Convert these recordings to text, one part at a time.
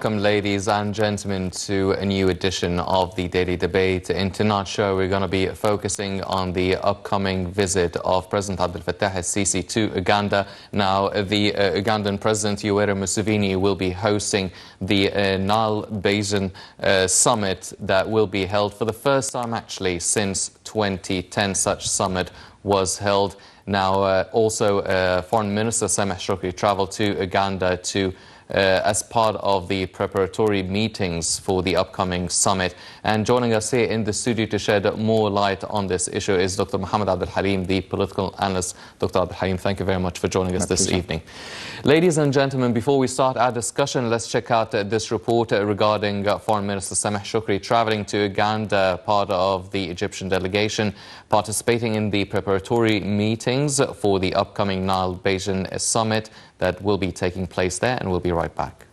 Welcome, ladies and gentlemen, to a new edition of the Daily Debate. In tonight's show, we're going to be focusing on the upcoming visit of President Abdel Fattah el-Sisi to Uganda. Now, the Ugandan President Yoweri Museveni will be hosting the Nile Basin Summit that will be held for the first time, actually, since 2010. Such summit was held. Now, also, Foreign Minister Sameh Shoukry travelled to Uganda to as part of the preparatory meetings for the upcoming summit. And joining us here in the studio to shed more light on this issue is Dr. Mohammed Abdul Halim, the political analyst. Dr. Abdul Halim, thank you very much for joining us this evening. Ladies and gentlemen, before we start our discussion, let's check out this report regarding Foreign Minister Sameh Shoukry travelling to Uganda, part of the Egyptian delegation, participating in the preparatory meetings for the upcoming Nile Basin Summit that will be taking place there, and we'll be right back.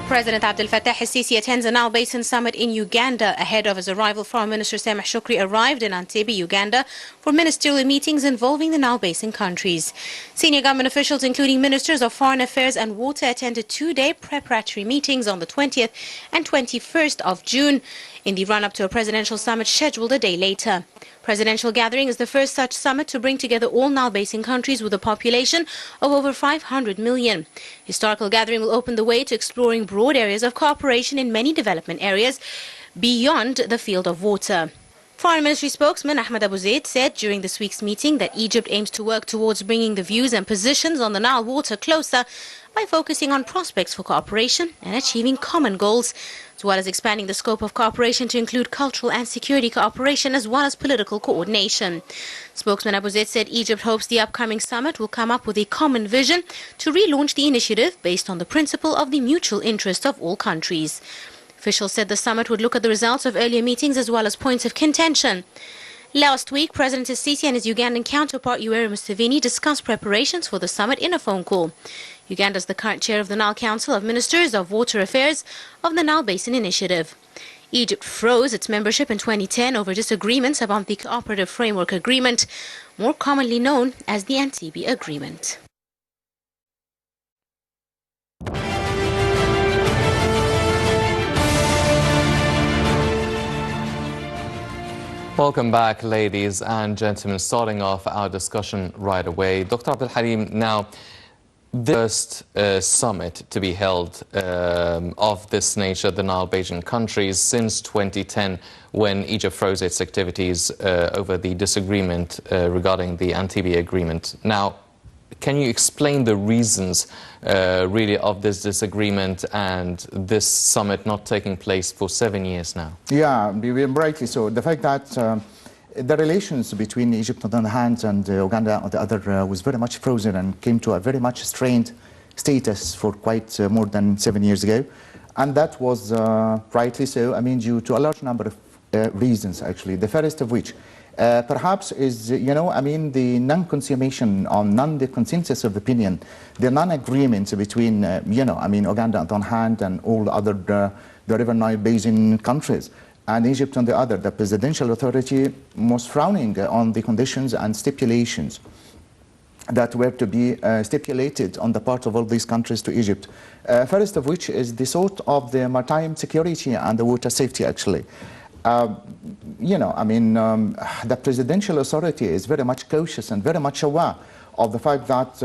President Abdel Fattah el-Sisi attends a Nile Basin Summit in Uganda. Ahead of his arrival, Foreign Minister Sameh Shoukry arrived in Entebbe, Uganda, for ministerial meetings involving the Nile Basin countries. Senior government officials, including ministers of foreign affairs and water, attended two-day preparatory meetings on the 20th and 21st of June in the run-up to a presidential summit scheduled a day later. Presidential gathering is the first such summit to bring together all Nile Basin countries with a population of over 500 million. Historical gathering will open the way to exploring broad areas of cooperation in many development areas beyond the field of water. Foreign Ministry spokesman Ahmed Abu Zaid said during this week's meeting that Egypt aims to work towards bringing the views and positions on the Nile water closer by focusing on prospects for cooperation and achieving common goals, as well as expanding the scope of cooperation to include cultural and security cooperation as well as political coordination. Spokesman Abu Zaid said Egypt hopes the upcoming summit will come up with a common vision to relaunch the initiative based on the principle of the mutual interest of all countries. Officials said the summit would look at the results of earlier meetings as well as points of contention. Last week, President el-Sisi and his Ugandan counterpart Yoweri Museveni discussed preparations for the summit in a phone call. Uganda is the current chair of the Nile Council of Ministers of Water Affairs of the Nile Basin Initiative. Egypt froze its membership in 2010 over disagreements about the Cooperative Framework Agreement, more commonly known as the Entebbe Agreement. Welcome back, ladies and gentlemen. Starting off our discussion right away. Dr. Abdul Halim, now, the first summit to be held of this nature, the Nile Basin countries, since 2010, when Egypt froze its activities over the disagreement regarding the Entebbe Agreement. Now, can you explain the reasons really of this disagreement and this summit not taking place for 7 years now? Yeah, rightly so. The fact that the relations between Egypt on the one hand and Uganda on the other was very much frozen and came to a very much strained status for quite more than 7 years ago. And that was rightly so, I mean, due to a large number of reasons, actually. The first of which perhaps is, the non-consummation or the consensus of opinion, the non-agreement between, Uganda on the one hand and all the other, the River Nile Basin countries, and Egypt on the other. The presidential authority was frowning on the conditions and stipulations that were to be stipulated on the part of all these countries to Egypt. First of which is the sort of the maritime security and the water safety, actually. The presidential authority is very much cautious and very much aware of the fact that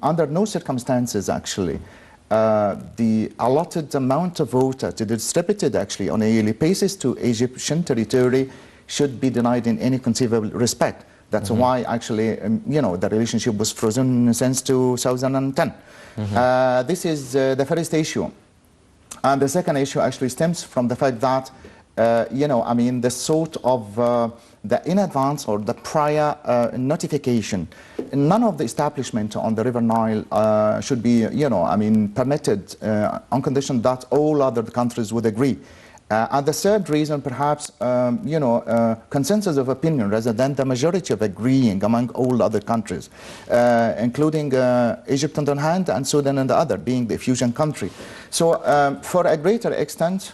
under no circumstances, actually, the allotted amount of water to be distributed, actually, on a yearly basis to Egyptian territory should be denied in any conceivable respect. That's why, actually, the relationship was frozen since 2010. This is the first issue. And the second issue actually stems from the fact that the sort of the in advance or the prior notification. None of the establishment on the River Nile should be, permitted on condition that all other countries would agree. And the third reason, perhaps, consensus of opinion rather than the majority of agreeing among all other countries, including Egypt on the one hand and Sudan on the other, being the fusion country. So for a greater extent,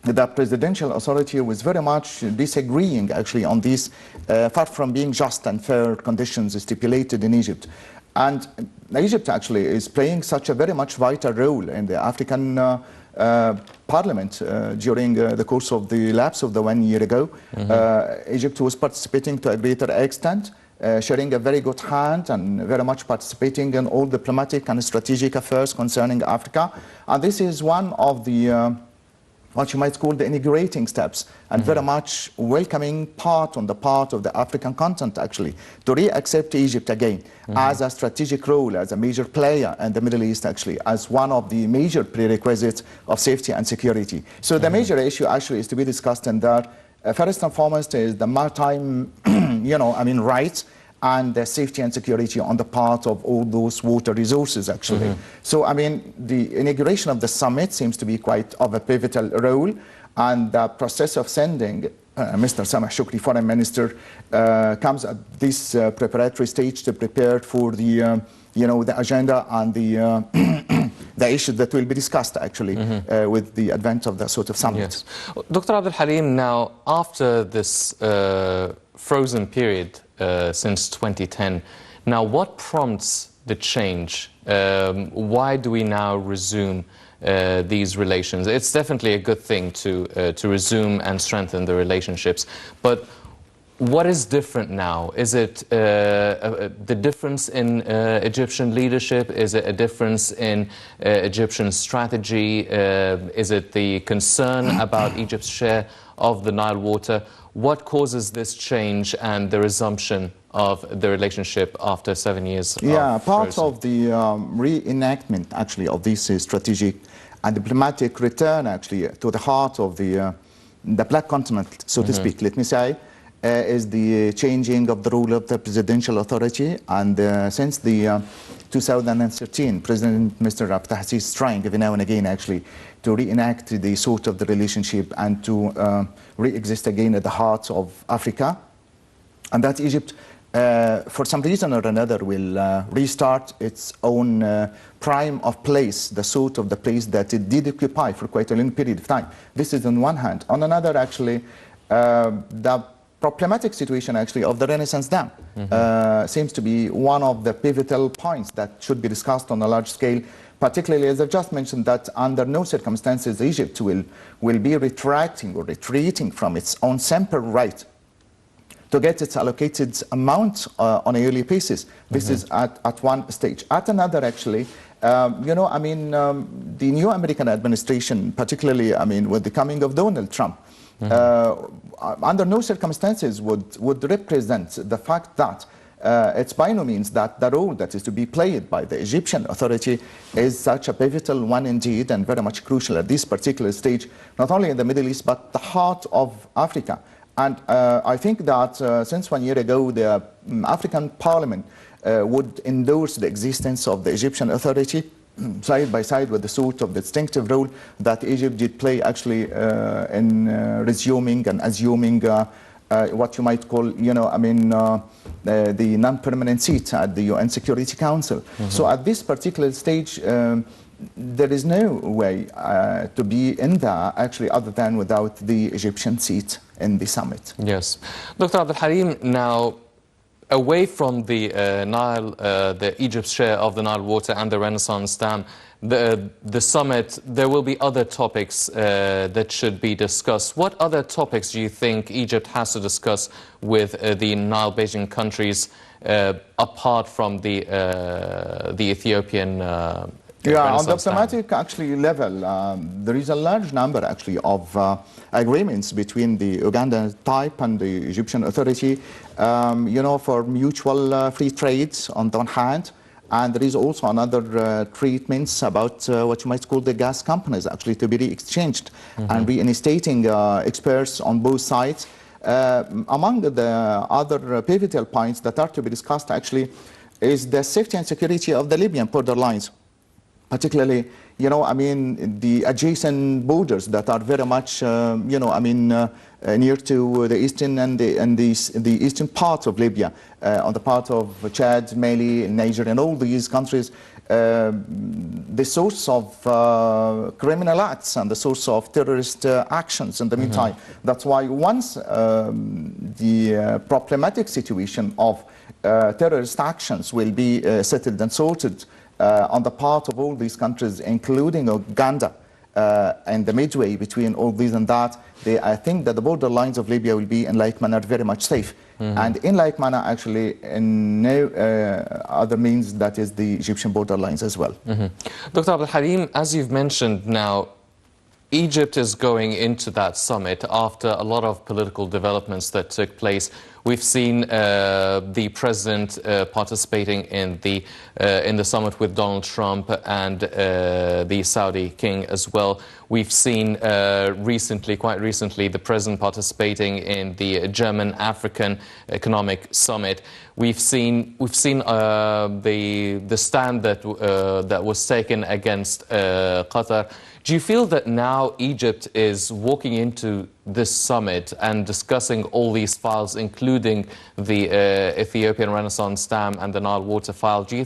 the presidential authority was very much disagreeing actually on these far from being just and fair conditions stipulated in Egypt. And Egypt actually is playing such a very much vital role in the African Parliament during the course of the lapse of the 1 year ago. Egypt was participating to a greater extent, sharing a very good hand and very much participating in all diplomatic and strategic affairs concerning Africa. And this is one of the what you might call the integrating steps, and very much welcoming part on the part of the African continent actually to re-accept Egypt again as a strategic role, as a major player in the Middle East actually, as one of the major prerequisites of safety and security. So the major issue actually is to be discussed in that. First and foremost is the maritime, rights and the safety and security on the part of all those water resources, actually. So, the inauguration of the summit seems to be quite of a pivotal role, and the process of sending Mr. Sameh Shukri, Foreign Minister, comes at this preparatory stage to prepare for the, the agenda and the the issues that will be discussed, actually, with the advent of the sort of summit. Yes. Dr. Abdul Halim, now, after this frozen period since 2010, now what prompts the change? Why do we now resume these relations? It's definitely a good thing to resume and strengthen the relationships, but what is different now? Is it the difference in Egyptian leadership? Is it a difference in Egyptian strategy? Is it the concern about Egypt's share of the Nile water? What causes this change and the resumption of the relationship after 7 years? Yeah, part of the reenactment, actually, of this strategic and diplomatic return, actually, to the heart of the Black Continent, so to speak, let me say, is the changing of the role of the presidential authority. And since the 2013, President Mr. Abdel Fattah is trying every now and again, actually, to reenact the sort of the relationship and to re-exist again at the heart of Africa. And that Egypt, for some reason or another, will restart its own prime of place, the sort of the place that it did occupy for quite a long period of time. This is on one hand. On another, actually, the problematic situation actually of the Renaissance Dam seems to be one of the pivotal points that should be discussed on a large scale, particularly as I've just mentioned that under no circumstances Egypt will be retracting or retreating from its own semper right to get its allocated amount on a yearly basis. This is at one stage. At another, actually, the new American administration, particularly, with the coming of Donald Trump, under no circumstances would represent the fact that it's by no means that the role that is to be played by the Egyptian authority is such a pivotal one indeed and very much crucial at this particular stage, not only in the Middle East, but the heart of Africa. And I think that since 1 year ago, the African Parliament would endorse the existence of the Egyptian authority side by side with the sort of distinctive role that Egypt did play actually in resuming and assuming what you might call, the non-permanent seat at the UN Security Council. So at this particular stage, there is no way to be in there actually other than without the Egyptian seat in the summit. Yes. Dr. Abdul Halim, now, away from the Nile, the Egypt's share of the Nile water and the Renaissance Dam, the summit, there will be other topics that should be discussed. What other topics do you think Egypt has to discuss with the Nile Basin countries apart from the Ethiopian on the diplomatic actually level, there is a large number actually of agreements between the Ugandan type and the Egyptian authority, for mutual free trades on the one hand, and there is also another treatments about what you might call the gas companies actually to be re-exchanged and reinstating experts on both sides. Among the other pivotal points that are to be discussed actually is the safety and security of the Libyan borderlines. particularly, I mean, the adjacent borders that are very much, near to the eastern and the eastern part of Libya, on the part of Chad, Mali, Niger, and all these countries, the source of criminal acts and the source of terrorist actions in the meantime. That's why once the problematic situation of terrorist actions will be settled and sorted on the part of all these countries, including Uganda, and the midway between all these and that, I think that the borderlines of Libya will be in like manner very much safe. And in like manner, actually, in no other means, that is the Egyptian borderlines as well. Dr. Abdel Halim, as you've mentioned now, Egypt is going into that summit after a lot of political developments that took place. We've seen the president participating in the summit with Donald Trump and the Saudi king as well. We've seen quite recently, the president participating in the German African Economic Summit. We've seen the stand that was taken against Qatar. Do you feel that now Egypt is walking into this summit and discussing all these files, including the Ethiopian Renaissance Dam and the Nile water file? Do you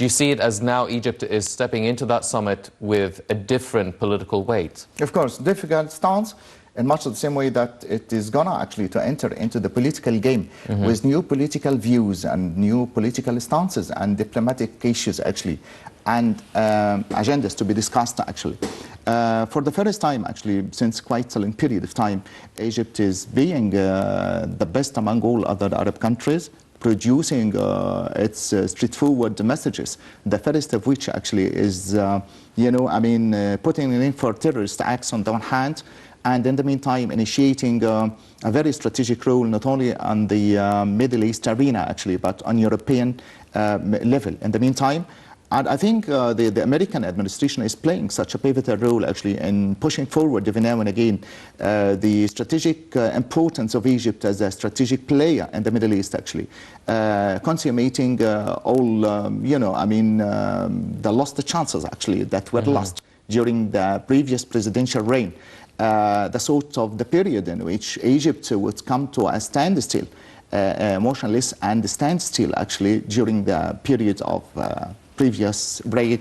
see it as now Egypt is stepping into that summit with a different political weight? Of course, difficult stance, in much the same way that it is going to enter into the political game with new political views and new political stances and diplomatic issues, actually, and agendas to be discussed, actually. For the first time, actually, since quite a long period of time, Egypt is being the best among all other Arab countries, producing its straightforward messages, the first of which actually is, putting an end for terrorist acts on the one hand, and in the meantime initiating a very strategic role not only on the Middle East arena, actually, but on European level in the meantime. And I think the American administration is playing such a pivotal role, actually, in pushing forward every now and again the strategic importance of Egypt as a strategic player in the Middle East, actually, consummating all, the lost chances, actually, that were lost during the previous presidential reign. The sort of the period in which Egypt would come to a standstill, motionless and standstill, actually, during the period of previous reign,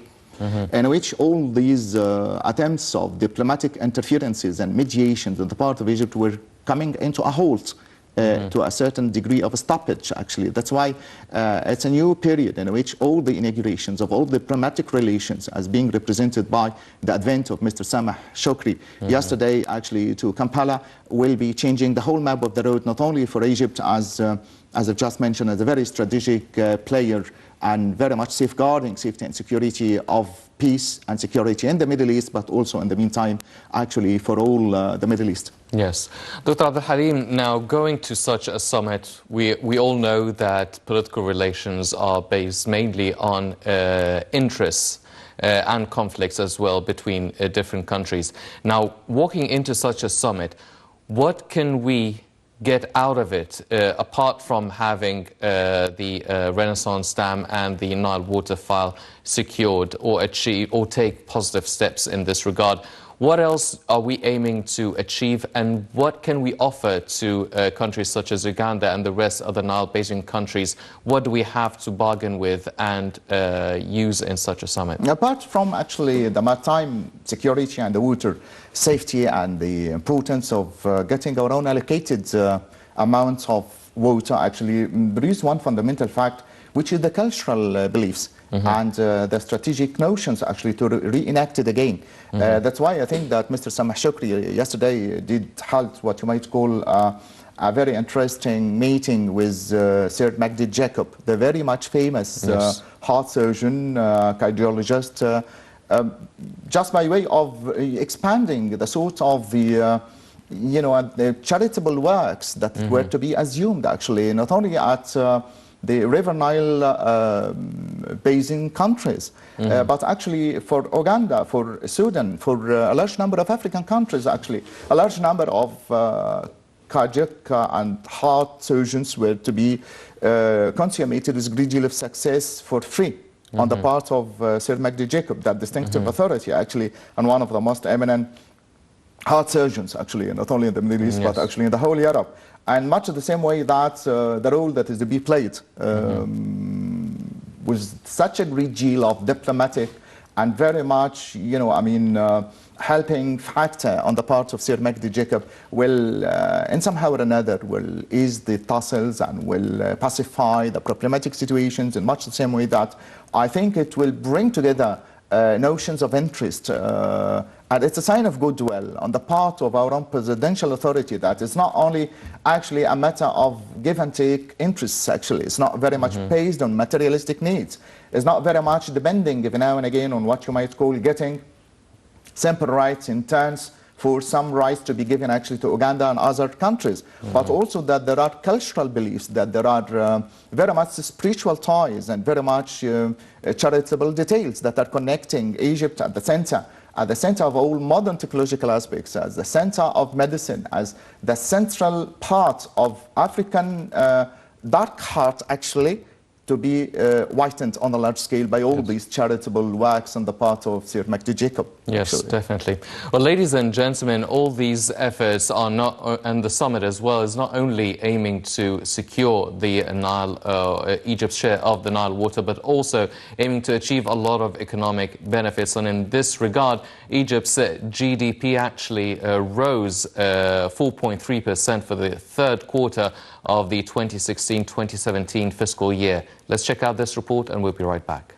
in which all these attempts of diplomatic interferences and mediations on the part of Egypt were coming into a halt, to a certain degree of a stoppage, actually. That's why it's a new period in which all the inaugurations of all diplomatic relations, as being represented by the advent of Mr. Sameh Shoukry yesterday, actually, to Kampala, will be changing the whole map of the road, not only for Egypt, as I've just mentioned, as a very strategic player and very much safeguarding safety and security of peace and security in the Middle East, but also in the meantime, actually, for all the Middle East. Yes. Dr. Abdel Halim, now going to such a summit, we all know that political relations are based mainly on interests and conflicts as well between different countries. Now, walking into such a summit, what can we get out of it, apart from having the Renaissance Dam and the Nile water file secured or achieve or take positive steps in this regard? What else are we aiming to achieve, and what can we offer to countries such as Uganda and the rest of the Nile Basin countries? What do we have to bargain with and use in such a summit? Apart from actually the maritime security and the water safety and the importance of getting our own allocated amounts of water, actually, there is one fundamental fact, which is the cultural beliefs and the strategic notions, actually, to reenact it again. That's why I think that Mr. Sameh Shoukry yesterday did hold what you might call a very interesting meeting with Sir Magdi Jacob, the very much famous heart surgeon, cardiologist, just by way of expanding the sort of the charitable works that were to be assumed, actually, not only at the River Nile basin countries, but actually for Uganda, for Sudan, for a large number of African countries, actually. A large number of cardiac and heart surgeons were to be consummated with a great deal of success for free. on the part of Sir Magdi Jacob, that distinctive authority, actually, and one of the most eminent heart surgeons, actually, not only in the Middle East, but actually in the whole Europe. And much of the same way that the role that is to be played with such a great deal of diplomatic and very much, helping factor on the part of Sir Magdi Jacob will, in somehow or another, will ease the tussles and will pacify the problematic situations in much the same way that I think it will bring together notions of interest. And it's a sign of goodwill on the part of our own presidential authority that it's not only actually a matter of give and take interests, actually. It's not very much based on materialistic needs. It's not very much depending every now and again on what you might call getting simple rights in turns for some rights to be given actually to Uganda and other countries, but also that there are cultural beliefs, that there are very much spiritual ties and very much charitable details that are connecting Egypt at the center of all modern technological aspects, as the center of medicine, as the central part of African dark heart, actually, to be whitened on a large scale by all these charitable works on the part of Sir Magdi Jacob. Yes, actually. Definitely. Well, ladies and gentlemen, all these efforts are not, and the summit as well, is not only aiming to secure the Nile, Egypt's share of the Nile water, but also aiming to achieve a lot of economic benefits. And in this regard, Egypt's GDP actually rose 4.3% for the third quarter of the 2016-2017 fiscal year. Let's check out this report and we'll be right back.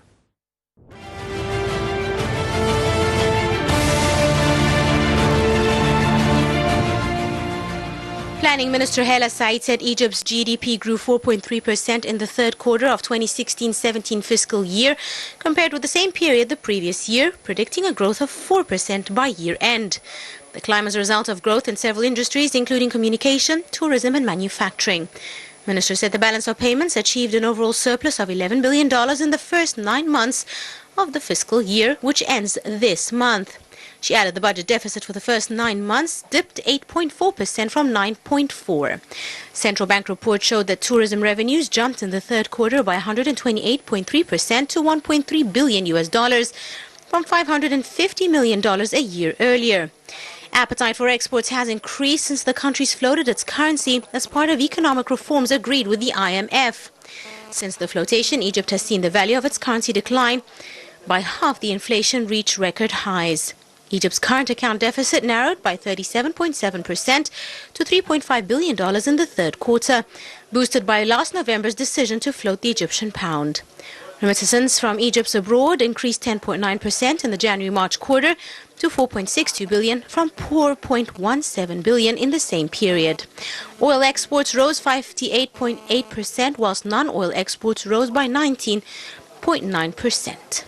Planning Minister Hela Said said Egypt's GDP grew 4.3% in the third quarter of 2016-17 fiscal year compared with the same period the previous year, predicting a growth of 4% by year end. The climb is a result of growth in several industries, including communication, tourism and manufacturing. Minister said the balance of payments achieved an overall surplus of $11 billion in the first 9 months of the fiscal year, which ends this month. She added the budget deficit for the first 9 months dipped 8.4% from 9.4%. Central Bank report showed that tourism revenues jumped in the third quarter by 128.3% to $1.3 billion from $550 million a year earlier. Appetite for exports has increased since the country's floated its currency as part of economic reforms agreed with the IMF. Since the flotation, Egypt has seen the value of its currency decline. By half, the inflation reached record highs. Egypt's current account deficit narrowed by 37.7% to $3.5 billion in the third quarter, boosted by last November's decision to float the Egyptian pound. Remittances from Egypt abroad increased 10.9% in the January-March quarter to $4.62 billion from $4.17 billion in the same period. Oil exports rose 58.8%, whilst non-oil exports rose by 19.9%.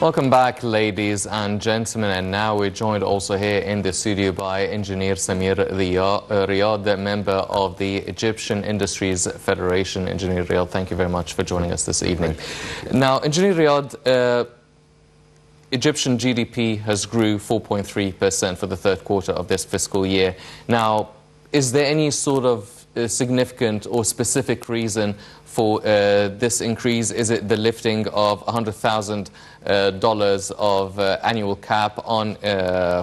Welcome back, ladies and gentlemen, and now we're joined also here in the studio by Engineer Samir Riyad, the member of the Egyptian Industries Federation. Engineer Riyad, thank you very much for joining us this evening. Now, Engineer Riyad, Egyptian GDP has grew 4.3% for the third quarter of this fiscal year. Now, is there any sort of significant or specific reason for this increase? Is it the lifting of $100,000 of annual cap on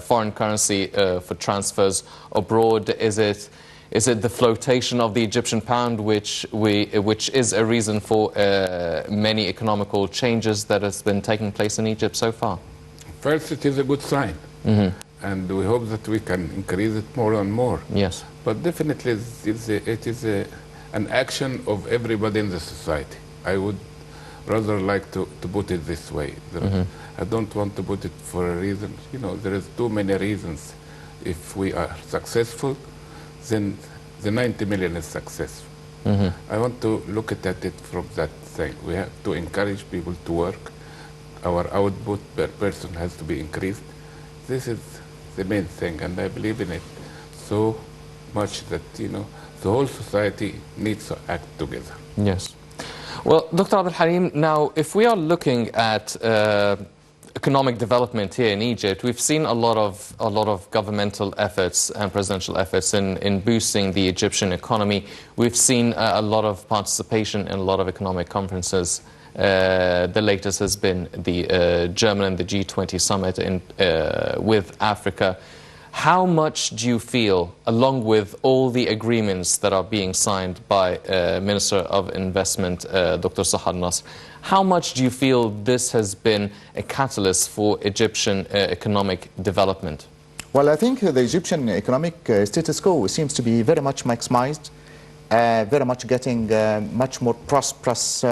foreign currency for transfers abroad? Is it the flotation of the Egyptian pound, which is a reason for many economical changes that has been taking place in Egypt so far? First, it is a good sign. And we hope that we can increase it more and more. Yes. But definitely it is an action of everybody in the society. I would rather like to put it this way. I don't want to put it for a reason. You know, there is too many reasons. If we are successful, then the 90 million is successful. I want to look at it from that thing. We have to encourage people to work. Our output per person has to be increased. This is the main thing, and I believe in it so much that, you know, the whole society needs to act together. Yes. Well, Dr. Abdel Halim, now, if we are looking at economic development here in Egypt, we've seen a lot of governmental efforts and presidential efforts in boosting the Egyptian economy. We've seen a lot of participation in a lot of economic conferences. The latest has been the German and the G20 summit with Africa. How much do you feel, along with all the agreements that are being signed by Minister of Investment, Dr. Sahar Nasr, how much do you feel this has been a catalyst for Egyptian economic development? Well, I think the Egyptian economic status quo seems to be very much maximized, very much getting much more prosperous,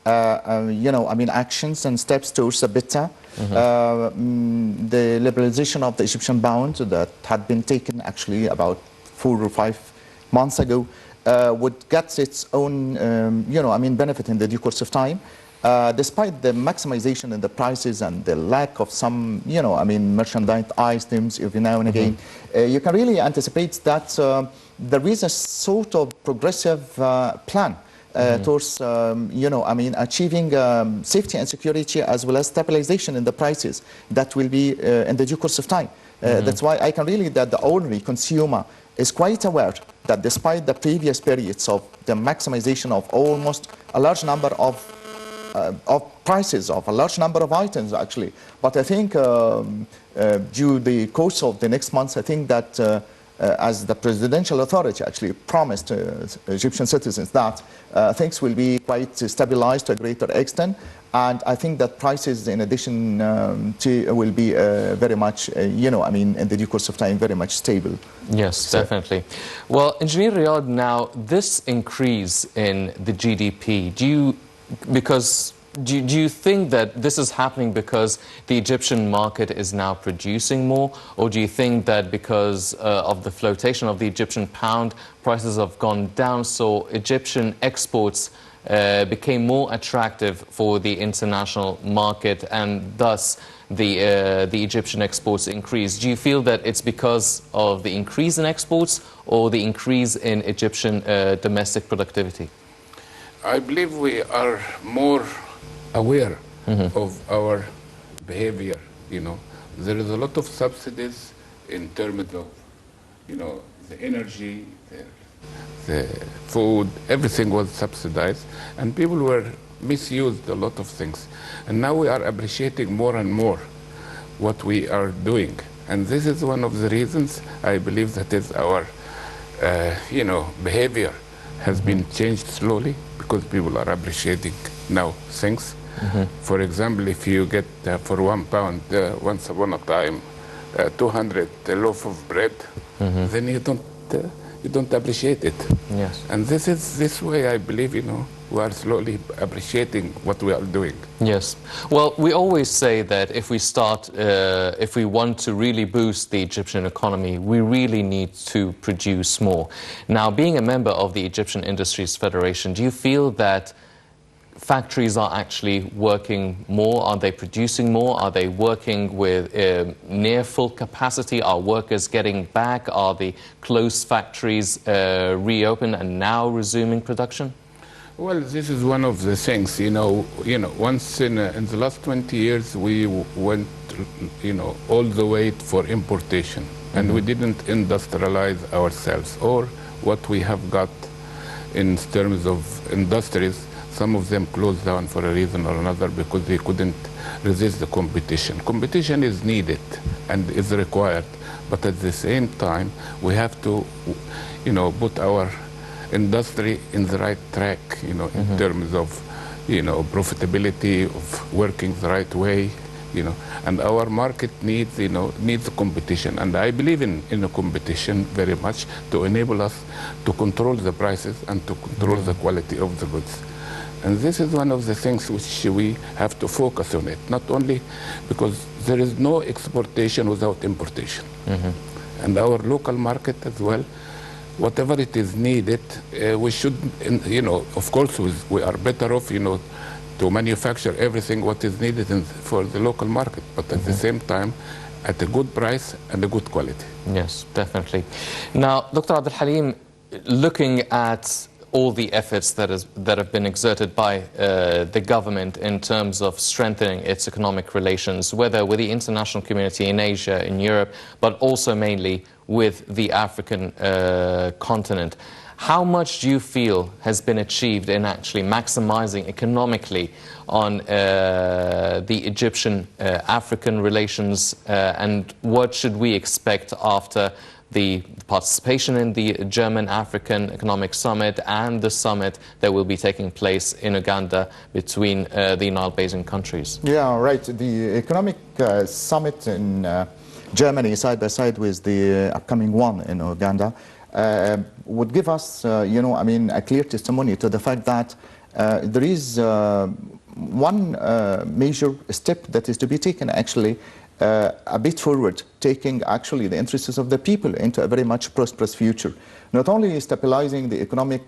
actions and steps towards a better. The liberalization of the Egyptian pound that had been taken actually about 4 or 5 months ago would get its own, benefit in the due course of time. Despite the maximization in the prices and the lack of some, merchandise items every now and again, you can really anticipate that there is a sort of progressive plan towards, achieving safety and security as well as stabilization in the prices that will be in the due course of time. That's why I can really that the ordinary consumer is quite aware that despite the previous periods of the maximization of almost a large number of prices of a large number of items actually, but I think due the course of the next months, I think that as the presidential authority actually promised Egyptian citizens that things will be quite stabilized to a greater extent, and I think that prices in addition will be very much, in the due course of time, very much stable. Yes, so definitely. Well, Engineer Riyad, now this increase in the GDP, do you think that this is happening because the Egyptian market is now producing more, or do you think that because of the flotation of the Egyptian pound, prices have gone down, so Egyptian exports became more attractive for the international market, and thus the Egyptian exports increased? Do you feel that it's because of the increase in exports or the increase in Egyptian domestic productivity? I believe we are more aware of our behavior. There is a lot of subsidies in terms of, the energy, the food, everything was subsidized, and people were misused a lot of things. And now we are appreciating more and more what we are doing. And this is one of the reasons I believe that is our, behavior has been changed slowly, because people are appreciating now things. For example, if you get for £1, once upon a time, 200 loaf of bread, then you don't appreciate it. Yes. And this way, I believe, we are slowly appreciating what we are doing. Yes. Well, we always say that if we want to really boost the Egyptian economy, we really need to produce more. Now, being a member of the Egyptian Industries Federation, do you feel that factories are actually working more? Are they producing more? Are they working with near full capacity? Are workers getting back? Are the closed factories reopened and now resuming production? Well, this is one of the things, once in the last 20 years, we went, all the way for importation, and we didn't industrialize ourselves, or what we have got in terms of industries. Some of them closed down for a reason or another because they couldn't resist the competition. Competition is needed and is required, but at the same time, we have to, put our industry in the right track, in terms of, profitability, of working the right way, and our market needs, needs competition. And I believe in a competition very much to enable us to control the prices and to control the quality of the goods. And this is one of the things which we have to focus on it, not only because there is no exportation without importation. And our local market as well, whatever it is needed, we should, you know, of course, we are better off, you know, to manufacture everything what is needed for the local market, but at the same time, at a good price and a good quality. Yes, definitely. Now, Dr. Abdul Halim, looking at all the efforts that have been exerted by the government in terms of strengthening its economic relations, whether with the international community in Asia, in Europe, but also mainly with the African continent, how much do you feel has been achieved in actually maximizing economically on the Egyptian-African relations, and what should we expect after the participation in the German-African Economic Summit and the summit that will be taking place in Uganda between the Nile Basin countries? Yeah, right. The economic summit in Germany, side by side with the upcoming one in Uganda, would give us, you know, I mean, a clear testimony to the fact that there is one major step that is to be taken, actually, a bit forward, taking actually the interests of the people into a very much prosperous future. Not only stabilizing the economic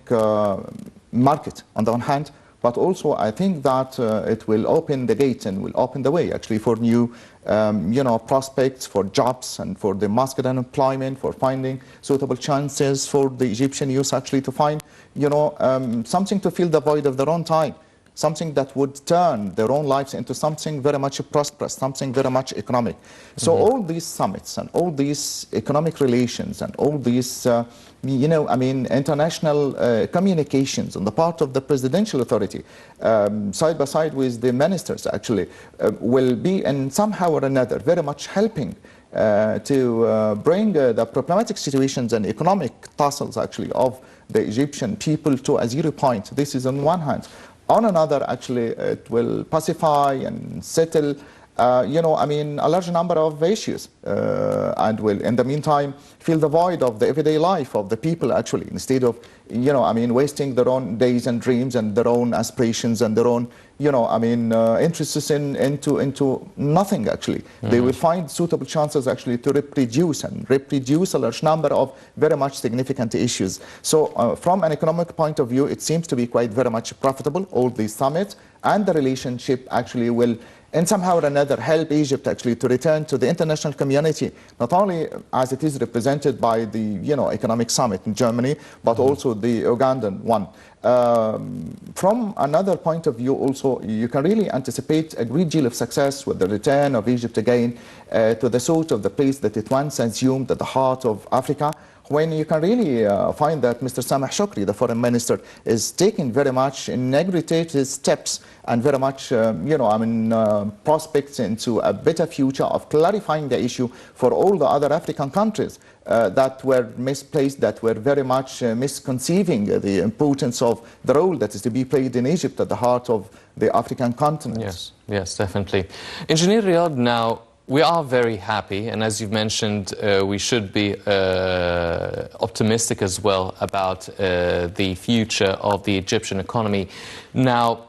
market on the one hand, but also I think that it will open the gate and will open the way actually for new you know, prospects for jobs and for the market unemployment, for finding suitable chances for the Egyptian youth actually to find, you know, something to fill the void of their own time, something that would turn their own lives into something very much prosperous, something very much economic. So all these summits and all these economic relations and all these, you know, I mean, international communications on the part of the presidential authority, side by side with the ministers actually, will be in somehow or another very much helping to bring the problematic situations and economic tussles actually of the Egyptian people to a zero point. This is on one hand. On another, actually, it will pacify and settle, you know, I mean, a large number of issues, and will, in the meantime, fill the void of the everyday life of the people, actually, instead of, you know, I mean, wasting their own days and dreams and their own aspirations and their own, you know, I mean, interests into nothing, actually. They will find suitable chances, actually, to reproduce a large number of very much significant issues. So, from an economic point of view, it seems to be quite very much profitable, all these summits, and the relationship actually will, and somehow or another, help Egypt actually to return to the international community, not only as it is represented by the, you know, economic summit in Germany, but also the Ugandan one. From another point of view also, you can really anticipate a great deal of success with the return of Egypt again to the sort of the place that it once assumed at the heart of Africa, when you can really find that Mr. Sameh Shukri, the foreign minister, is taking very much negotiated steps and very much, you know, I mean, prospects into a better future of clarifying the issue for all the other African countries that were misplaced, that were very much misconceiving the importance of the role that is to be played in Egypt at the heart of the African continent. Yes, yes, definitely. Engineer Riyad, now, we are very happy, and as you've mentioned, we should be optimistic as well about the future of the Egyptian economy. Now,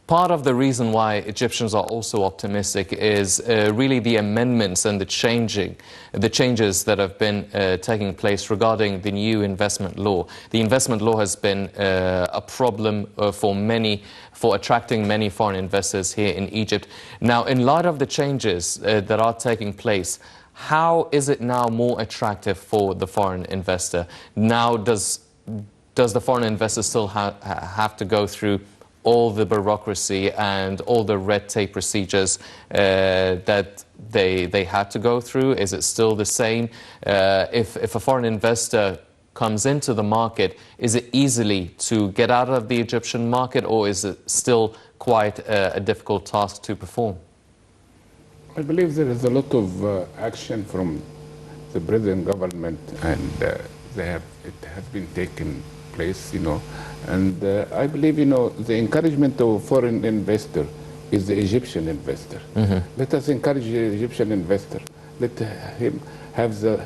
part of the reason why Egyptians are also optimistic is really the amendments and the changes that have been taking place regarding the new investment law. The investment law has been a problem for attracting many foreign investors here in Egypt. Now, in light of the changes that are taking place, how is it now more attractive for the foreign investor? Now, does the foreign investor still have to go through all the bureaucracy and all the red tape procedures that they had to go through? Is it still the same? If a foreign investor comes into the market, is it easily to get out of the Egyptian market, or is it still quite a difficult task to perform? I believe there is a lot of action from the present government, and it has been taken place, you know. And I believe, you know, the encouragement of foreign investor is the Egyptian investor. Let us encourage the Egyptian investor. Let him have the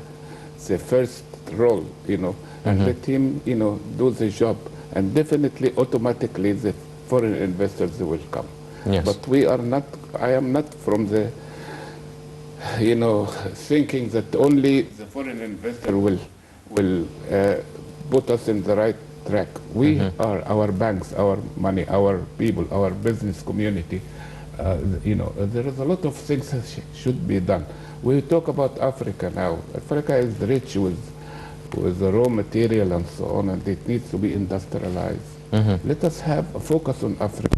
first role, you know, and let him, you know, do the job. And definitely, automatically, the foreign investors will come. Yes. But we are not, I am not from the, you know, thinking that only the foreign investor will will put us in the right track. We are our banks, our money, our people, our business community. There is a lot of things that should be done. We talk about Africa now. Africa is rich with the raw material and so on, and it needs to be industrialized. Let us have a focus on Africa.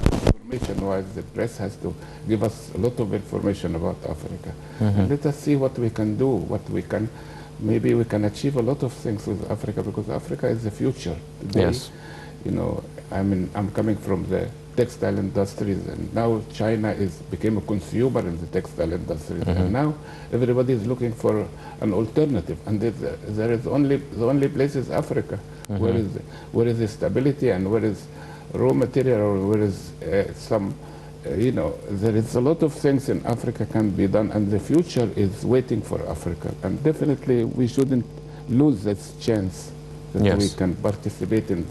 Information-wise, the press has to give us a lot of information about Africa. And let us see what we can do, maybe we can achieve a lot of things with Africa, because Africa is the future. Today, Yes. I'm coming from the textile industries, and now China became a consumer in the textile industries, and now everybody is looking for an alternative, and there is the only place is Africa. Where is the stability, and where is raw material, or where is there is a lot of things in Africa can be done, and the future is waiting for Africa, and definitely we shouldn't lose this chance that Yes. we can participate in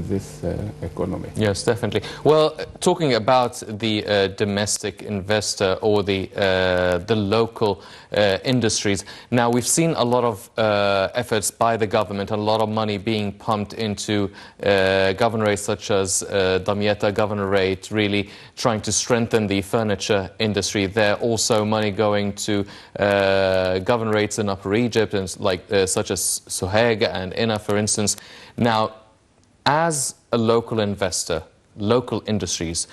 this economy. Yes, definitely. Well, talking about the domestic investor or the local industries, now we've seen a lot of efforts by the government, a lot of money being pumped into governorates such as Damietta Governorate, really trying to strengthen the furniture industry there. Also money going to governorates in Upper Egypt, and such as Soheg and Inna, for instance. Now, as a local investor, local industries,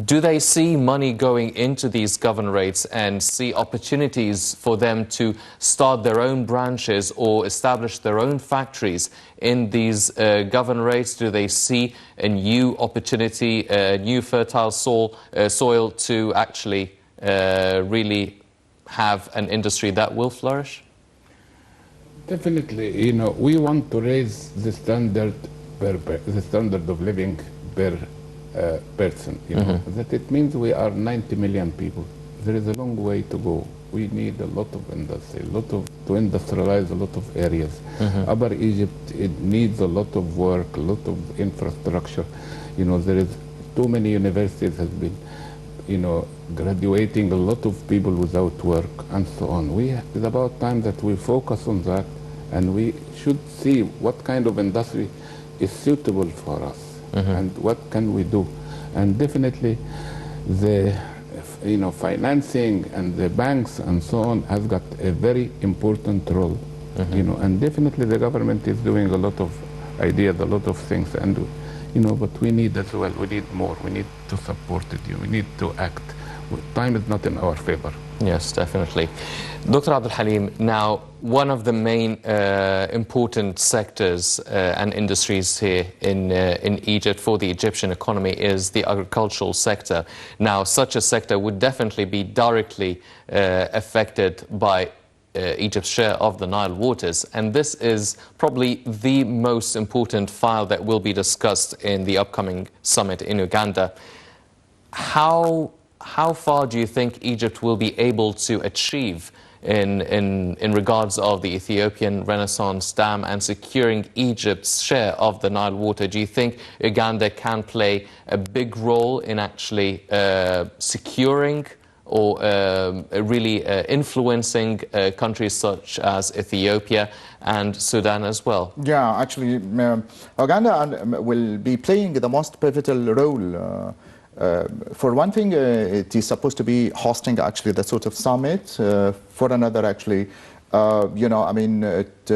do they see money going into these governorates and see opportunities for them to start their own branches or establish their own factories in these governorates? Do they see a new opportunity, a new fertile soil to actually really have an industry that will flourish? Definitely, we want to raise the standard of living per person. That it means we are 90 million people. There is a long way to go. We need a lot of industry, to industrialize a lot of areas. Upper Egypt, it needs a lot of work, a lot of infrastructure. There is too many universities has been, graduating a lot of people without work and so on. It's about time that we focus on that, and we should see what kind of industry is suitable for us and what can we do. And definitely the financing and the banks and so on has got a very important role. And definitely the government is doing a lot of ideas, a lot of things, and but we need as well, we need more, we need to support it, we need to act. Time is not in our favor. Yes, definitely. Dr. Abdul Halim, now one of the main important sectors and industries here in Egypt for the Egyptian economy is the agricultural sector. Now, such a sector would definitely be directly affected by Egypt's share of the Nile waters, and this is probably the most important file that will be discussed in the upcoming summit in Uganda. How far do you think Egypt will be able to achieve in regards of the Ethiopian Renaissance Dam and securing Egypt's share of the Nile water? Do you think Uganda can play a big role in actually securing or really influencing countries such as Ethiopia and Sudan as well? Yeah, actually, Uganda will be playing the most pivotal role. For one thing, it is supposed to be hosting actually the sort of summit. For another, actually, it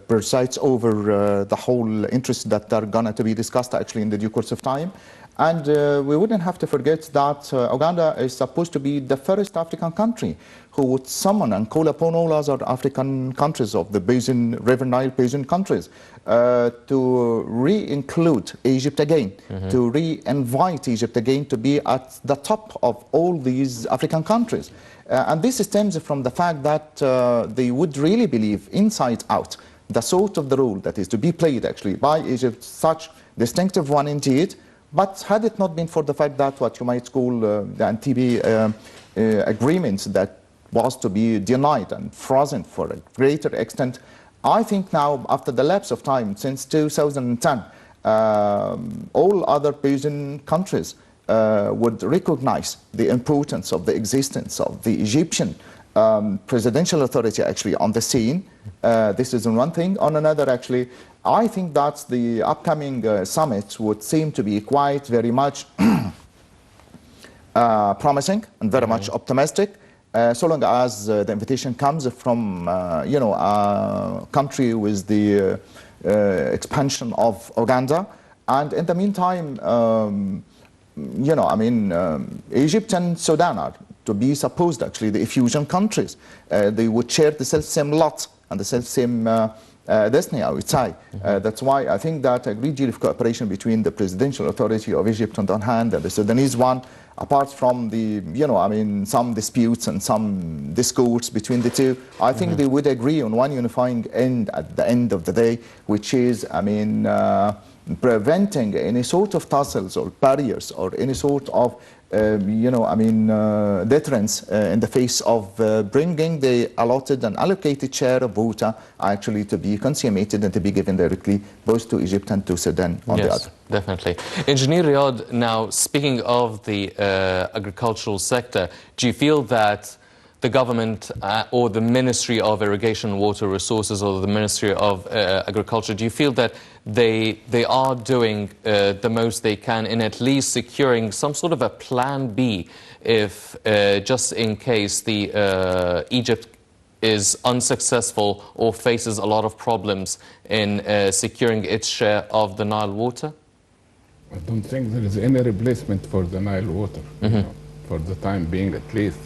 presides over the whole interests that are going to be discussed actually in the due course of time. And we wouldn't have to forget that Uganda is supposed to be the first African country who would summon and call upon all other African countries of the basin, River Nile basin countries to re-include Egypt again, to re-invite Egypt again to be at the top of all these African countries. And this stems from the fact that they would really believe inside out the sort of the role that is to be played actually by Egypt, such distinctive one indeed. But had it not been for the fact that what you might call the Nile agreements that was to be denied and frozen for a greater extent, I think now, after the lapse of time since 2010, all other basin countries would recognize the importance of the existence of the Egyptian presidential authority actually on the scene. This is on one thing. On another, actually, I think that the upcoming summit would seem to be quite very much promising and very much optimistic, so long as the invitation comes from, a country with the expansion of Uganda. And in the meantime, Egypt and Sudan are to be supposed, actually, the effusion countries. They would share the self-same lot and the self-same destiny, I would say. That's why I think that a great deal of cooperation between the presidential authority of Egypt on the one hand and the Sudanese one, apart from the, some disputes and some discourse between the two, I think they would agree on one unifying end at the end of the day, which is, preventing any sort of tussles or barriers or any sort of deterrence in the face of bringing the allotted and allocated share of water actually to be consummated and to be given directly both to Egypt and to Sudan on the other. Definitely. Engineer Riyad, now speaking of the agricultural sector, do you feel that the government or the Ministry of Irrigation and Water Resources or the Ministry of Agriculture, do you feel that they are doing the most they can in at least securing some sort of a plan B if just in case the Egypt is unsuccessful or faces a lot of problems in securing its share of the Nile water? I don't think there is any replacement for the Nile water, for the time being at least,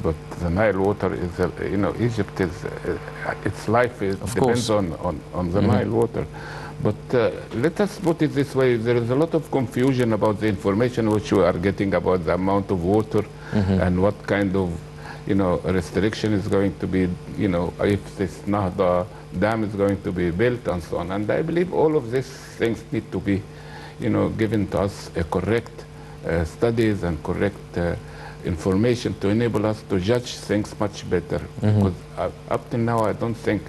But the Nile water is, Egypt is, its life depends on the Nile water. But let us put it this way, there is a lot of confusion about the information which we are getting about the amount of water and what kind of, restriction is going to be, if this Nahda dam is going to be built and so on. And I believe all of these things need to be, given to us a correct studies and correct information to enable us to judge things much better. Because up till now, I don't think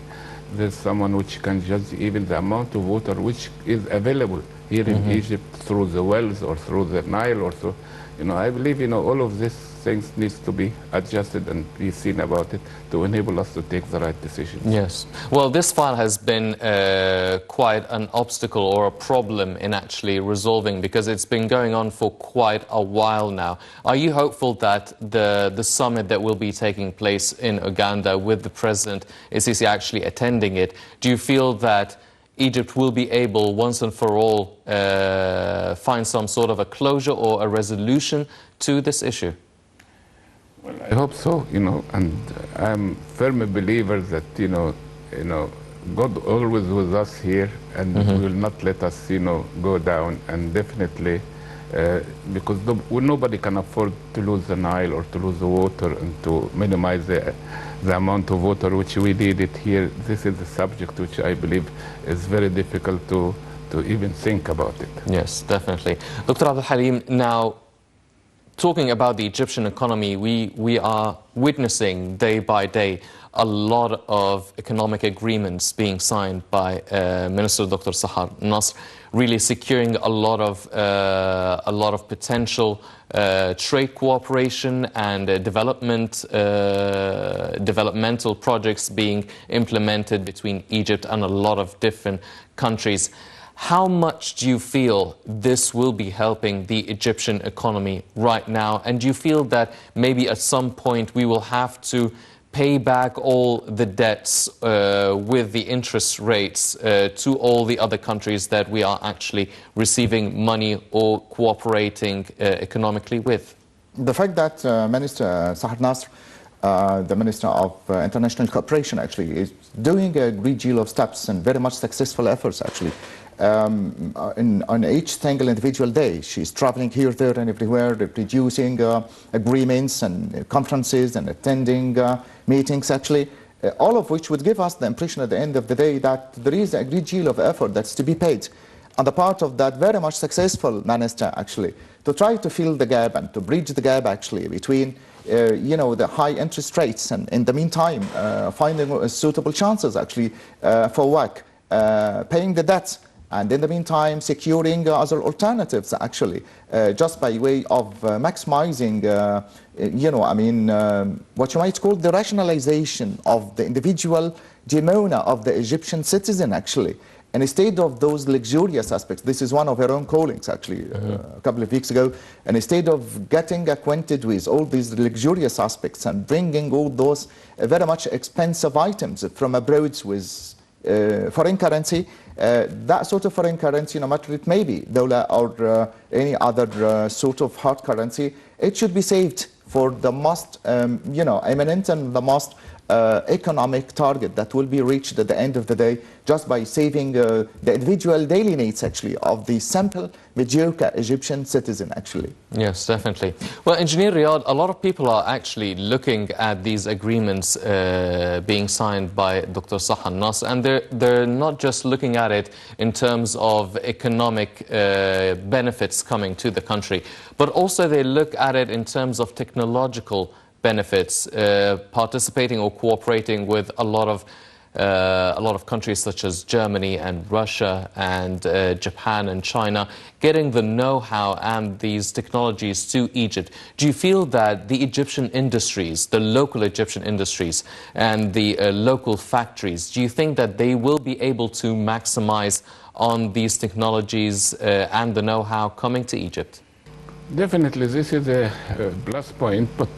there's someone which can judge even the amount of water which is available here in Egypt through the wells or through the Nile or so. I believe, all of these things needs to be adjusted and be seen about it to enable us to take the right decisions. Yes. Well, this file has been quite an obstacle or a problem in actually resolving because it's been going on for quite a while now. Are you hopeful that the summit that will be taking place in Uganda with the President Sisi actually attending it, do you feel that Egypt will be able once and for all find some sort of a closure or a resolution to this issue? Well, I hope so, and I'm firm believer that, God always with us here and will not let us, go down. And definitely, because nobody can afford to lose the Nile or to lose the water and to minimize the amount of water which we need it here. This is a subject which I believe is very difficult to even think about it. Yes, definitely. Dr. Abdul Halim, now, talking about the Egyptian economy, we are witnessing day by day a lot of economic agreements being signed by Minister Dr. Sahar Nasr, really securing a lot of potential trade cooperation and developmental projects being implemented between Egypt and a lot of different countries. How much do you feel this will be helping the Egyptian economy right now? And do you feel that maybe at some point we will have to pay back all the debts with the interest rates to all the other countries that we are actually receiving money or cooperating economically with? The fact that Minister Sahar Nasr, the Minister of International Cooperation, actually, is doing a great deal of steps and very much successful efforts, actually, on each single individual day. She's traveling here, there, and everywhere, producing agreements and conferences and attending meetings, actually, all of which would give us the impression at the end of the day that there is a great deal of effort that's to be paid on the part of that very much successful minister, actually, to try to fill the gap and to bridge the gap, actually, between the high interest rates and, in the meantime, finding suitable chances, actually, for work, paying the debts, and in the meantime securing other alternatives actually, just by way of maximizing, what you might call the rationalization of the individual demona of the Egyptian citizen actually. And instead of those luxurious aspects, this is one of her own callings actually a couple of weeks ago, and instead of getting acquainted with all these luxurious aspects and bringing all those very much expensive items from abroad with foreign currency, that sort of foreign currency, no matter it may be, dollar or any other sort of hard currency, it should be saved for the most eminent and the most economic target that will be reached at the end of the day, just by saving the individual daily needs actually of the simple, mediocre Egyptian citizen actually. Yes, definitely. Well, Engineer Riyad, a lot of people are actually looking at these agreements being signed by Dr. Sahan Nasr, and they're not just looking at it in terms of economic benefits coming to the country, but also they look at it in terms of technological benefits, participating or cooperating with a lot of countries such as Germany and Russia and Japan and China, getting the know-how and these technologies to Egypt. Do you feel that the Egyptian industries, the local Egyptian industries and the local factories, do you think that they will be able to maximize on these technologies and the know-how coming to Egypt? Definitely, this is a plus point, but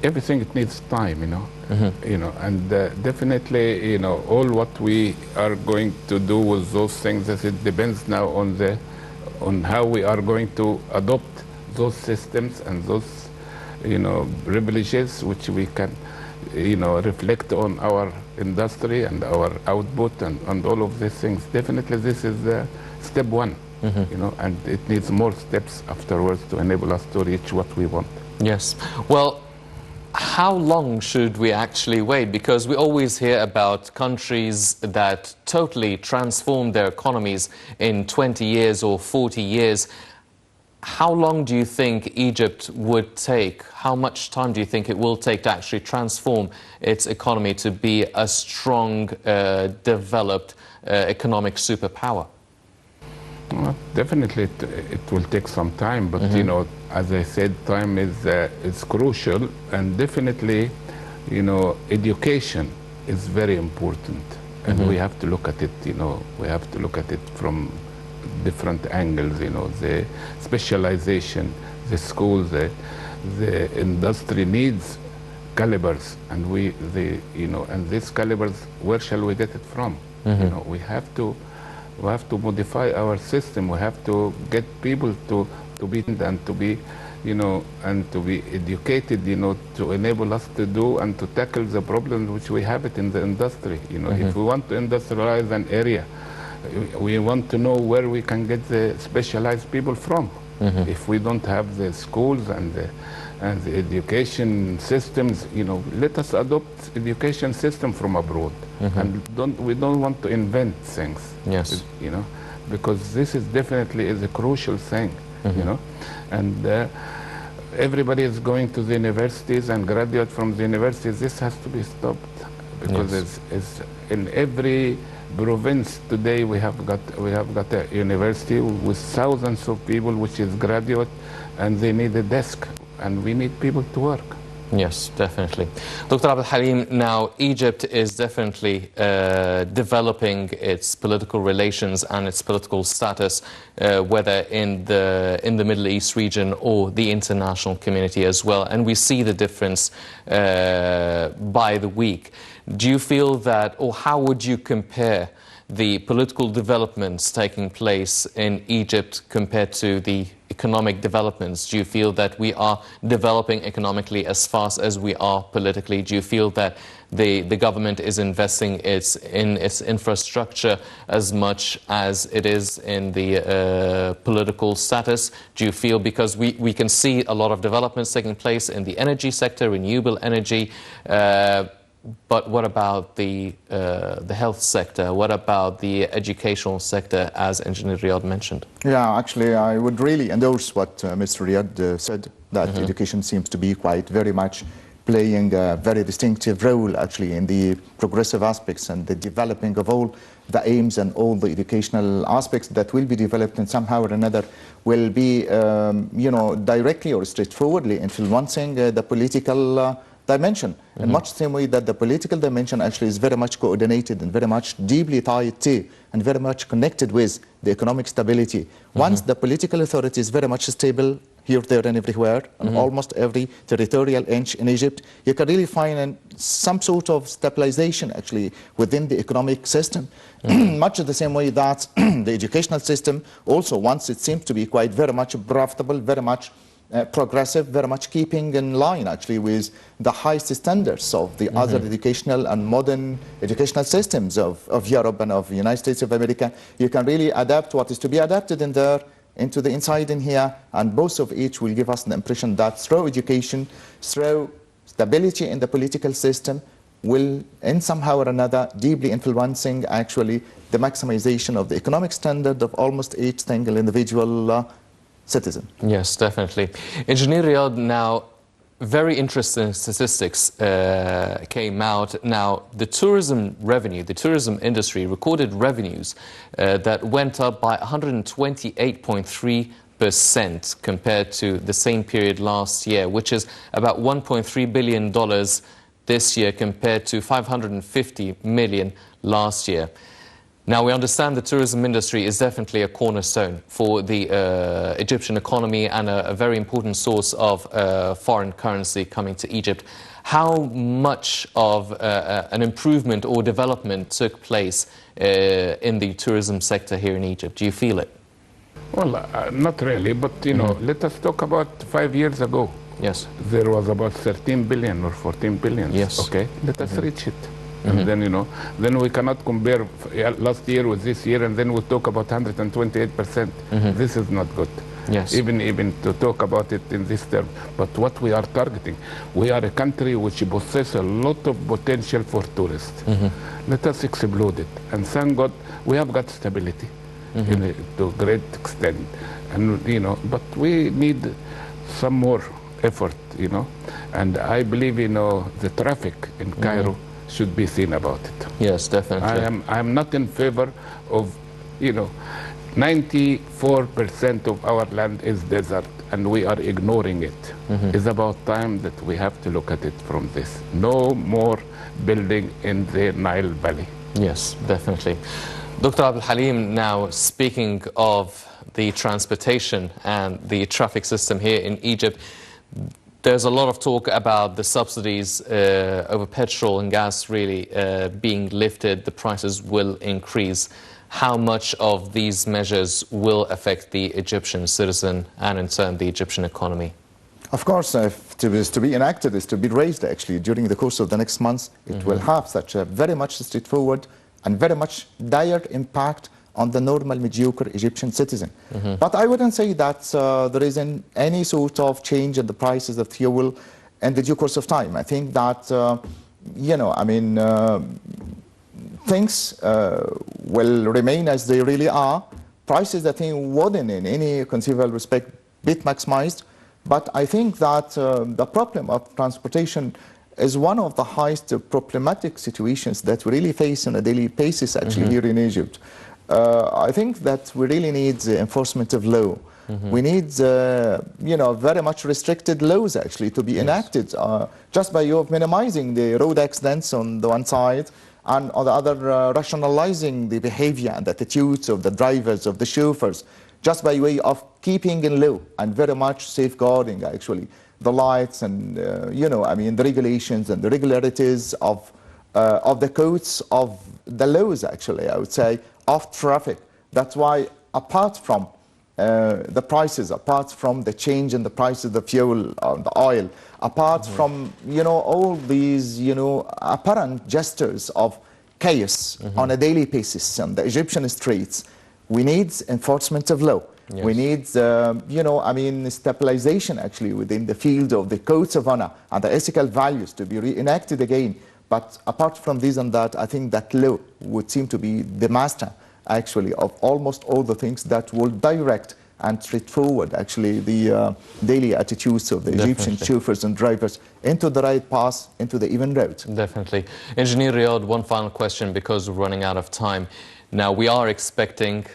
everything it needs time, and definitely, all what we are going to do with those things, it depends now on how we are going to adopt those systems and those, privileges which we can, reflect on our industry and our output and all of these things. Definitely, this is step one. And it needs more steps afterwards to enable us to reach what we want. Yes. Well, how long should we actually wait? Because we always hear about countries that totally transform their economies in 20 years or 40 years. How long do you think Egypt would take? How much time do you think it will take to actually transform its economy to be a strong, developed economic superpower? Well, definitely, it will take some time, but as I said, time is crucial, and definitely, education is very important, and we have to look at it. We have to look at it from different angles. The specialization, the schools, the industry needs calibers, and and these calibers, where shall we get it from? We have to modify our system. We have to get people to be and to be, and to be educated, to enable us to do and to tackle the problems which we have it in the industry. If we want to industrialize an area, we want to know where we can get the specialized people from. If we don't have the schools and the education systems, let us adopt education system from abroad, and we don't want to invent things. Yes, because this is definitely a crucial thing. And everybody is going to the universities and graduate from the universities. This has to be stopped, because it's in every province today we have got a university with thousands of people which is graduate, and they need a desk, and we need people to work. Yes, definitely. Dr. Abdel Halim, now Egypt is definitely developing its political relations and its political status, whether in the Middle East region or the international community as well. And we see the difference by the week. Do you feel that, or how would you compare the political developments taking place in Egypt compared to the economic developments? Do you feel that we are developing economically as fast as we are politically? Do you feel that the government is investing in its infrastructure as much as it is in the political status? Do you feel, because we can see a lot of developments taking place in the energy sector, renewable energy, but what about the health sector? What about the educational sector, as Engineer Riyad mentioned? Yeah, actually, I would really endorse what Mr. Riyad said, that education seems to be quite very much playing a very distinctive role actually in the progressive aspects and the developing of all the aims and all the educational aspects that will be developed and somehow or another will be, directly or straightforwardly influencing the political dimension. In much the same way that the political dimension actually is very much coordinated and very much deeply tied to and very much connected with the economic stability. Once the political authority is very much stable here, there and everywhere, and almost every territorial inch in Egypt, you can really find some sort of stabilization actually within the economic system. Much the same way that the educational system also, once it seems to be quite very much profitable, very much progressive, very much keeping in line actually with the highest standards of the other educational and modern educational systems of Europe and of the United States of America. You can really adapt what is to be adapted in there into the inside in here, and both of each will give us the impression that through education, through stability in the political system, will in somehow or another deeply influencing actually the maximization of the economic standard of almost each single individual citizen. Yes, definitely. Engineer Riyad, now very interesting statistics came out. Now, the tourism revenue, the tourism industry recorded revenues that went up by 128.3% compared to the same period last year, which is about $1.3 billion this year compared to 550 million last year. Now, we understand the tourism industry is definitely a cornerstone for the Egyptian economy and a very important source of foreign currency coming to Egypt. How much of an improvement or development took place in the tourism sector here in Egypt? Do you feel it? Well, not really, but let us talk about 5 years ago. Yes. There was about 13 billion or 14 billion. Yes. Okay, let us reach it. And then, then we cannot compare last year with this year, and then we talk about 128%. This is not good. Yes. Even to talk about it in this term. But what we are targeting, we are a country which possesses a lot of potential for tourists. Let us explode it. And thank God, we have got stability to a great extent. And, but we need some more effort, And I believe, the traffic in Cairo should be seen about it. Yes, definitely. I am not in favor of, 94% of our land is desert and we are ignoring it. It's about time that we have to look at it from this. No more building in the Nile Valley. Yes, definitely. Dr. Abdul Halim, now speaking of the transportation and the traffic system here in Egypt, there's a lot of talk about the subsidies over petrol and gas really being lifted. The prices will increase. How much of these measures will affect the Egyptian citizen and in turn the Egyptian economy? Of course, to be enacted is to be raised actually during the course of the next months. It will have such a very much straightforward and very much dire impact on the normal, mediocre Egyptian citizen. But I wouldn't say that there isn't any sort of change in the prices of fuel in the due course of time. I think that, things will remain as they really are. Prices, I think, wouldn't in any conceivable respect be maximized. But I think that the problem of transportation is one of the highest problematic situations that we really face on a daily basis actually here in Egypt. I think that we really need enforcement of law. We need, very much restricted laws actually to be enacted just by way of minimizing the road accidents on the one side and on the other rationalizing the behavior and attitudes of the drivers, of the chauffeurs, just by way of keeping in law and very much safeguarding actually the lights and, the regulations and the regularities of the codes of the laws actually, I would say, of traffic. That's why apart from the prices, apart from the change in the prices of the fuel or the oil, apart from, all these, apparent gestures of chaos on a daily basis on the Egyptian streets, we need enforcement of law. Yes. We need, stabilization actually within the field of the codes of honor and the ethical values to be reenacted again. But apart from this and that, I think that law would seem to be the master, actually, of almost all the things that will direct and straightforward, actually, the daily attitudes of the Egyptian chauffeurs and drivers into the right path, into the even road. Definitely. Engineer Riyadh, one final question because we're running out of time. Now, we are expecting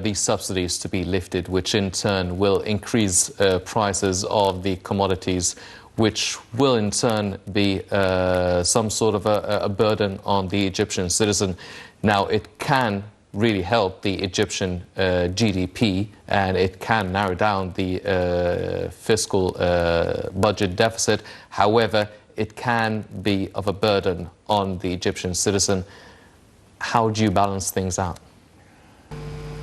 these subsidies to be lifted, which in turn will increase prices of the commodities, which will in turn be some sort of a burden on the Egyptian citizen. Now, it can really help the Egyptian GDP, and it can narrow down the fiscal budget deficit. However, it can be of a burden on the Egyptian citizen. How do you balance things out?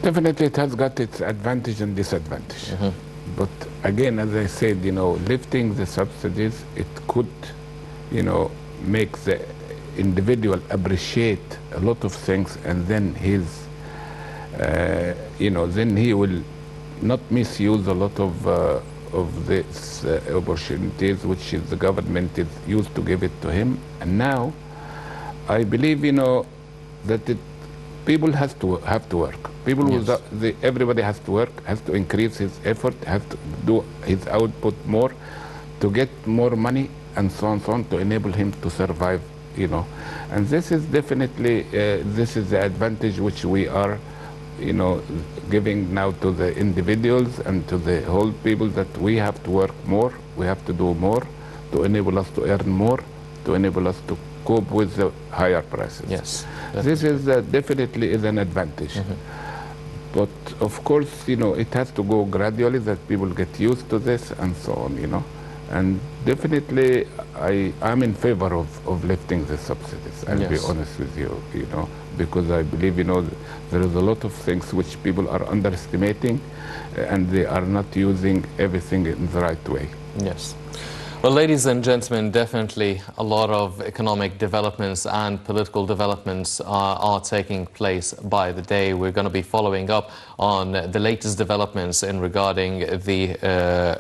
Definitely it has got its advantage and disadvantage. But again, as I said, lifting the subsidies, it could, make the individual appreciate a lot of things, and then then he will not misuse a lot of these opportunities which the government is used to give it to him. And now, I believe, that people have to work. People, yes. Everybody has to work, has to increase his effort, has to do his output more to get more money, and so on, to enable him to survive, And this is definitely, this is the advantage which we are, giving now to the individuals and to the whole people, that we have to work more, we have to do more to enable us to earn more, to enable us to cope with the higher prices. Yes, this is definitely is an advantage. But of course, it has to go gradually, that people get used to this and so on, And definitely, I'm in favor of lifting the subsidies. I'll be honest with you, because I believe, there is a lot of things which people are underestimating, and they are not using everything in the right way. Yes. Well, ladies and gentlemen, definitely a lot of economic developments and political developments are taking place by the day. We're going to be following up on the latest developments in regarding the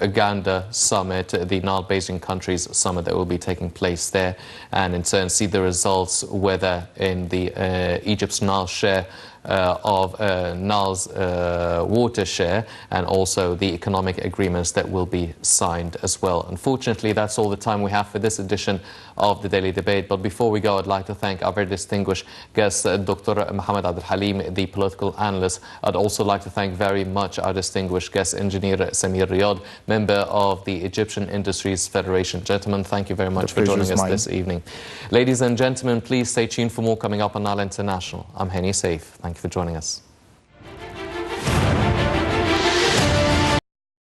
Uganda summit, the Nile Basin countries summit that will be taking place there, and in turn see the results, whether in the Egypt's Nile share of Nile's water share, and also the economic agreements that will be signed as well. Unfortunately, that's all the time we have for this edition of the Daily Debate. But before we go, I'd like to thank our very distinguished guest, Dr. Mohammed Abdul Halim, the political analyst. I'd also like to thank very much our distinguished guest, Engineer Samir Riyadh, member of the Egyptian Industries Federation. Gentlemen, thank you very much for joining us this evening. Ladies and gentlemen, please stay tuned for more coming up on Nile International. I'm Henny Saif. Thank you for joining us.